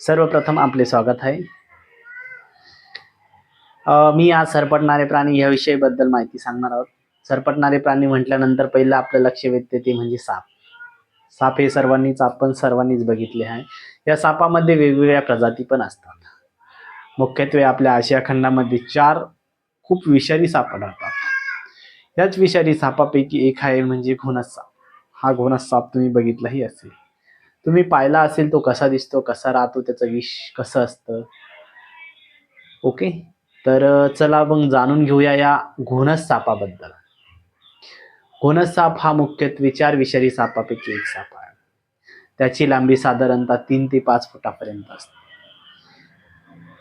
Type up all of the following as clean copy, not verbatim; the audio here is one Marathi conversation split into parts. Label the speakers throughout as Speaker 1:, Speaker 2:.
Speaker 1: सर्वप्रथम आपले स्वागत आहे. मी आज सरपटणारे प्राणी या विषयाबद्दल माहिती सांगणार आहोत. सरपटणारे प्राणी म्हटल्यानंतर पहिलं आपलं लक्ष वेधते ते म्हणजे साप. साप हे आपण सर्वांनीच बघितले आहे. या सापामध्ये वेगवेगळ्या प्रजाती पण असतात. मुख्यत्वे आपल्या आशिया खंडामध्ये 4 खूप विषारी साप आढळतात. याच विषारी सापापैकी एक आहे म्हणजे घोणस साप. हा घोणस साप तुम्ही बघितलाही असेल. तुम्ही पाहिला असेल तो कसा दिसतो, कसा राहतो, त्याचं विष कसं असतं. ओके, तर चला मग जाणून घेऊया या घोणस सापाबद्दल. घोणस साप हा मुख्यत्वे 4 विषारी सापापैकी एक साप आहे. त्याची लांबी साधारणतः 3 ते 5 फुटापर्यंत असते.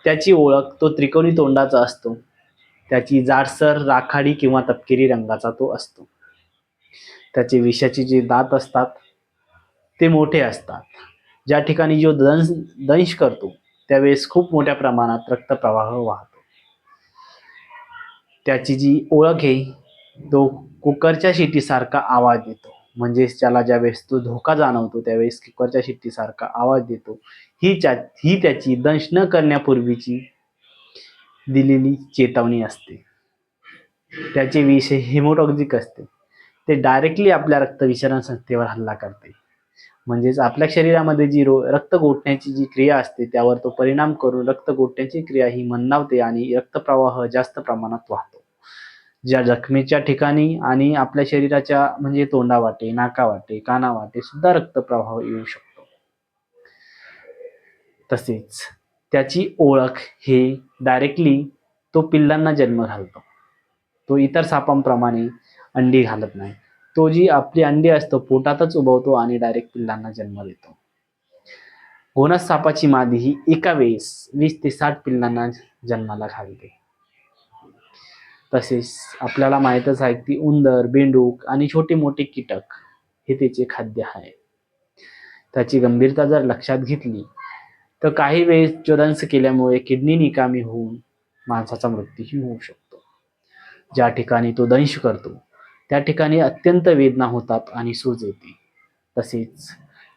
Speaker 1: त्याची ओळख तो त्रिकोणी तोंडाचा असतो. त्याची जाडसर राखाडी किंवा तपकिरी रंगाचा तो असतो. त्याचे विषाचे जे दात असतात ते मोठे असतात. ज्या ठिकाणी जो दंश करतो त्यावेळेस खूप मोठ्या प्रमाणात रक्तप्रवाह वाहतो. त्याची जी ओळख आहे, तो कुकरच्या शिट्टीसारखा आवाज देतो. म्हणजेच त्याला ज्यावेळेस तो धोका जाणवतो त्यावेळेस कुकरच्या शिट्टीसारखा आवाज देतो. ही त्याची दंश न करण्यापूर्वीची दिलेली चेतावणी असते. त्याचे विष हे हेमोटॉक्सिक असते. ते डायरेक्टली आपल्या रक्तविसरण संस्थेवर हल्ला करते. म्हणजेच आपल्या शरीरामध्ये जी रक्त गोठण्याची जी क्रिया असते त्यावर तो परिणाम करून रक्त गोठण्याची क्रिया ही मंदावते आणि रक्तप्रवाह जास्त प्रमाणात वाहतो. ज्या जखमेच्या ठिकाणी आणि आपल्या शरीराच्या म्हणजे तोंडावाटे, नाकावाटे, कानावाटे सुद्धा रक्तप्रवाह येऊ शकतो. तसेच त्याची ओळख हे डायरेक्टली तो पिल्लांना जन्म घालतो. तो इतर सापांप्रमाणे अंडी घालत नाही. तो जी आपली अंडी असतो पोटातच उबवतो आणि डायरेक्ट पिल्लांना जन्म देतो. घोणस सापाची मादी ही एका वेळेस 20 ते 60 पिल्लांना जन्माला घालते. तसेच आपल्याला माहीतच आहे की उंदर, बेंडूक आणि छोटे मोठे कीटक हे त्याचे खाद्य आहे. त्याची गंभीरता जर लक्षात घेतली तर काही वेळेस ज्वलंस केल्यामुळे किडनी निकामी होऊन माणसाचा मृत्यूही होऊ शकतो. ज्या ठिकाणी तो दंश करतो त्या ठिकाणी अत्यंत वेदना होतात आणि सूज येते. तसेच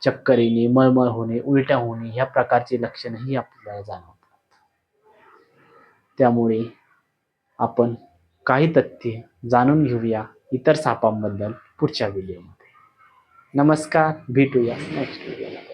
Speaker 1: चक्कर येणे, मळमळ होणे, उलट्या होणे ह्या प्रकारचे लक्षणही आपल्याला जाणवतात. त्यामुळे आपण काही तथ्ये जाणून घेऊया इतर सापांबद्दल पुढच्या व्हिडिओमध्ये. नमस्कार, भेटूया नेक्स्ट व्हिडिओमध्ये.